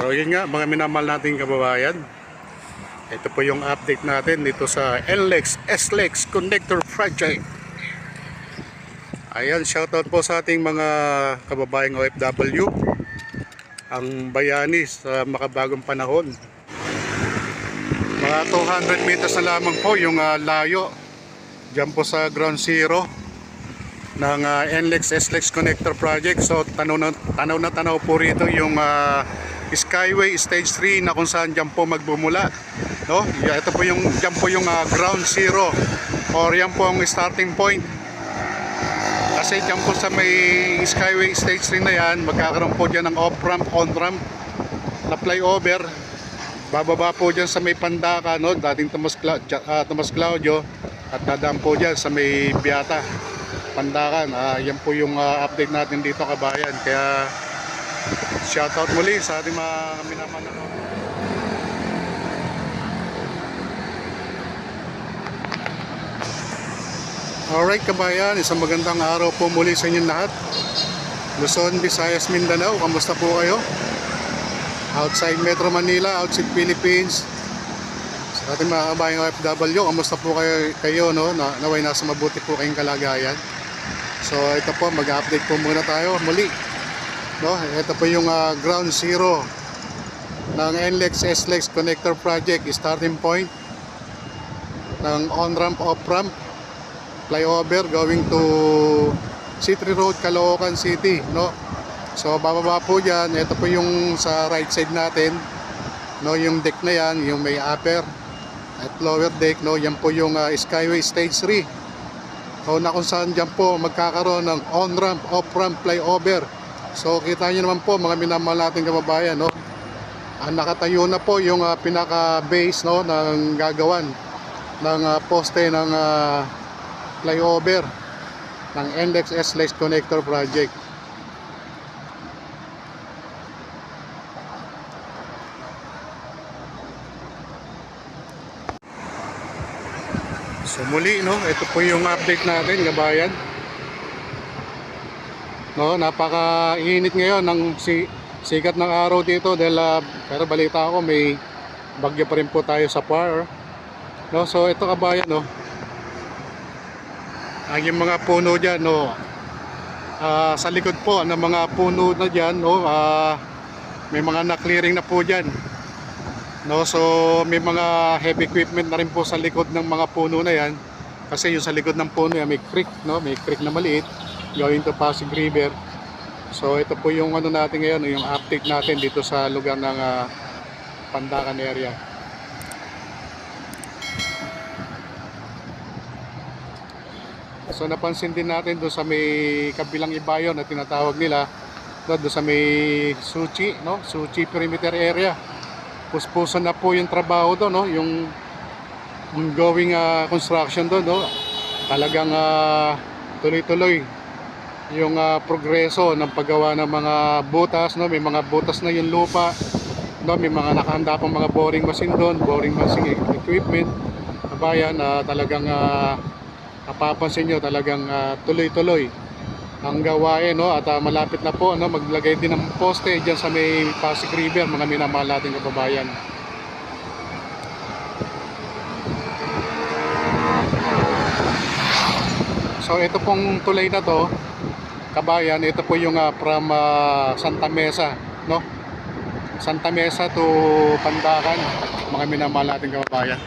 So yun nga mga minamahal nating kababayan, ito po yung update natin dito sa NLEX SLEX Connector Project. Ayan, shoutout po sa ating mga kababayang OFW, ang bayani sa makabagong panahon. Mga 200 meters na lamang po yung layo dyan po sa ground zero ng NLEX SLEX Connector Project. So tanaw na tanaw po rito yung Skyway Stage 3 na kung saan dyan po magbumula, no? Ito po yung dyan po yung ground zero, or yan po ang starting point. Kasi dyan po sa may Skyway Stage 3 na yan, magkakaroon po dyan ng off-ramp, on-ramp na flyover. Bababa po dyan sa may Pandaka, no? Dating Tomas Claudio, at dadaan po dyan sa may Beata, Pandakan. Yan po yung update natin dito, kabayan. Kaya shoutout muli sa ating mga minamahal. Alright kabayan, isang magandang araw po muli sa inyong lahat. Luzon, Visayas, Mindanao, kamusta po kayo? Outside Metro Manila, outside Philippines, sa ating mga kabayang OFW, kamusta po kayo, no? Naway nasa mabuti po kayong kalagayan. So ito po, mag-update po muna tayo muli, no? Ito po yung ground zero ng NLEX SLEX Connector Project, starting point ng on-ramp, off-ramp flyover going to C3 Road, Caloocan City, no? So bababa po dyan, ito po yung sa right side natin, no? Yung deck na yan, yung may upper at lower deck, no? Yan po yung Skyway Stage 3, so na kung saan dyan po magkakaroon ng on-ramp, off-ramp flyover. So kita nyo naman po mga minamahal nating kababayan, no? Nakatayo na po yung pinaka-base, no, ng gagawan ng poste ng flyover ng NLEX SLEX Connector Project. So muli, no, ito po yung update natin, kabayan. No, napaka-init ngayon ng sikat ng araw dito dahil pero balita ako may bagyo pa rin po tayo sa PAR, no? So ito kabayan, no, yung mga puno dyan, no, sa likod po ng mga puno na dyan, no, may mga na-clearing na po dyan, no? So may mga heavy equipment na rin po sa likod ng mga puno na yan, kasi yung sa likod ng puno yan may creek, no, may creek na maliit going to Pasig River. So ito po yung ano natin ngayon, yung update natin dito sa lugar ng Pandakan area. So napansin din natin doon sa may kabilang ibayon na tinatawag nila, doon sa may Suchi, no? Suchi perimeter area. Puspusan na po yung trabaho doon, no? Yung ongoing construction doon, no? Talagang tuloy-tuloy yung progreso ng paggawa ng mga butas, no? May mga butas na yung lupa, no? May mga nakahanda pang mga boring machine doon, boring machine equipment. Kabayan, talagang napapansin nyo, talagang tuloy-tuloy ang gawain, no? At malapit na po, no, maglagay din ng poste dyan sa may Pasig River, mga minamahal nating kababayan. So ito pong tulay na to, kabayan, ito po yung from Santa Mesa, no? Santa Mesa to Pandakan, mga minamahal nating kababayan.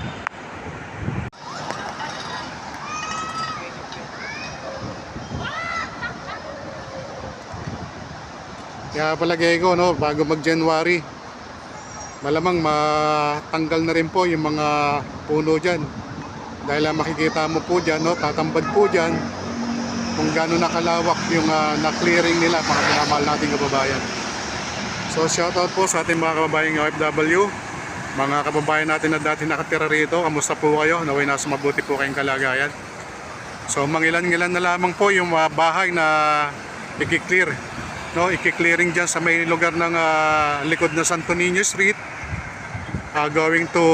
Kaya palagay ko, no, bago mag-January, malamang matanggal na rin po yung mga puno dyan. Dahil makikita mo po dyan, no, tatambad po dyan kung gano'n nakalawak yung na-clearing nila, mga minamahal nating kababayan. So shoutout po sa ating mga kababayang OFW, mga kababayan natin na dati nakatira rito. Kamusta po kayo? Naway nasa mabuti po kayong kalagayan. So mangilan-ngilan na lamang po yung bahay na i-clear, no, i-clearing dyan sa may lugar ng likod na Santo Niño Street, going to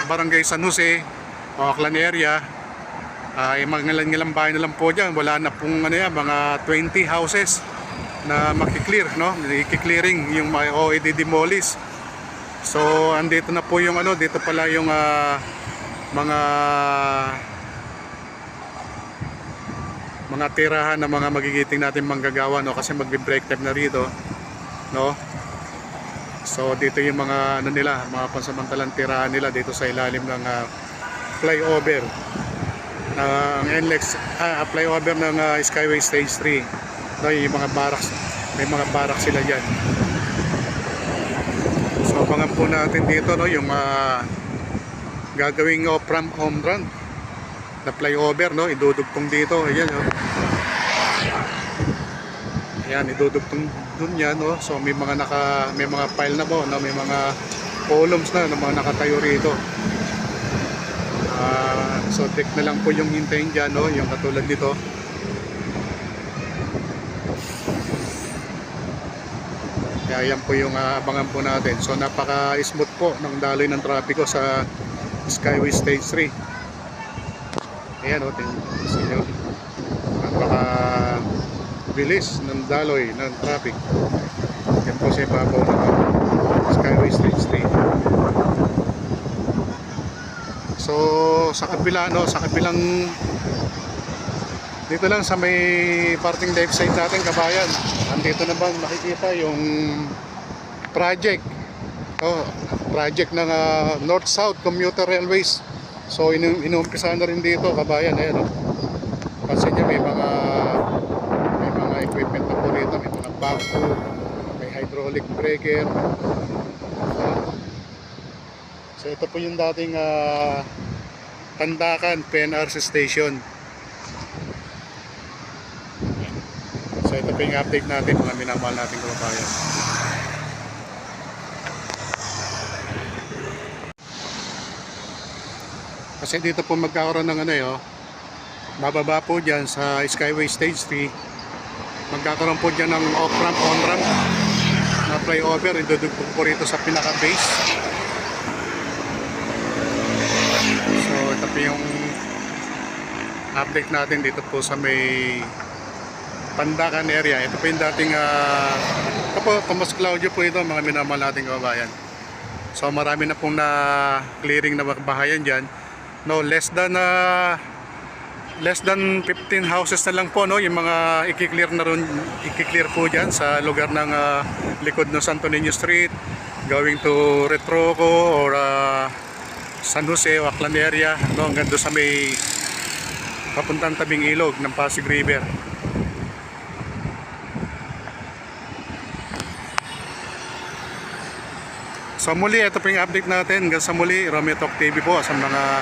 Barangay San Jose, Aklan area. Mga ilang bahay na lang po dyan, wala na pong ano yan, mga 20 houses na makiklear, no? I-clearing yung o i-demolish. So andito na po yung ano, dito pala yung mga tirahan na mga magigiting natin manggagawa, no? Kasi magbe-break time na rito, no? So dito yung mga ano nila, mga pansamantalang tirahan nila dito sa ilalim ng flyover ng NLEX, flyover ng Skyway Stage 3, no? Yung mga barracks, may mga barracks sila diyan. So abangan po natin dito, no, yung gagawing off-ramp home run na flyover, no, idudugtong dito. Ayan, no. Ayan, idudugtong dun yan, no. So may mga pile na po, no, may mga columns na mga nakatayo rito. So deck na lang po yung hintayin dyan, no, yung katulad nito. Kaya yan po yung abangan po natin. So napaka-smooth po ng daloy ng trapiko sa Skyway Stage 3. Ayan, o, tingnan nyo. Napaka-bilis ng daloy ng traffic. Yan po sa ibabaw ng Skyway Stage 3. So sa kabila, no, sa kabilang dito lang sa may parting left side natin, kabayan, andito naman makikita yung project ng North-South Commuter Railways. So inuumpisa na rin dito, kabayan. Ayan, pansin nyo, may mga equipment na po rito, may mga backhoe, may hydraulic breaker. So ito po yung dating Pandakan PNRC station. So ito po yung update natin, mga minamahal natin kababayan. Kasi dito po magkakaroon ng bababa po dyan sa Skyway Stage 3, magkakaroon po dyan ng off-ramp, on-ramp na flyover. Idudugtong po rito sa pinaka-base. So ito po yung update natin dito po sa may Pandakan area. Ito po yung dating ito po, Tomas Claudio po ito, mga minamahal nating kababayan. So marami na pong na clearing na bahayan dyan, no, less than 15 houses na lang po, no, yung mga i-clear po dyan sa lugar ng likod ng Santo Niño Street going to Retroco or San Jose o Aklan area, no, hanggang doon sa may papuntang tabing ilog ng Pasig River. So muli, ito po yung update natin. Hanggang sa muli, Romeo Talk TV po. Sa mga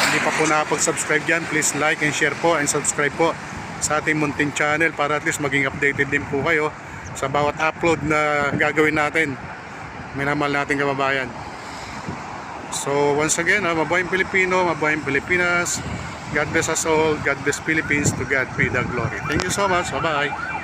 hindi pa po nakapag-subscribe dyan, please like and share po and subscribe po sa ating munting channel para at least maging updated din po kayo sa bawat upload na gagawin natin. Minamahal natin kababayan. So once again, mabuhay Pilipino, mabuhay Pilipinas. God bless us all. God bless Philippines. To God be the glory. Thank you so much. Bye-bye.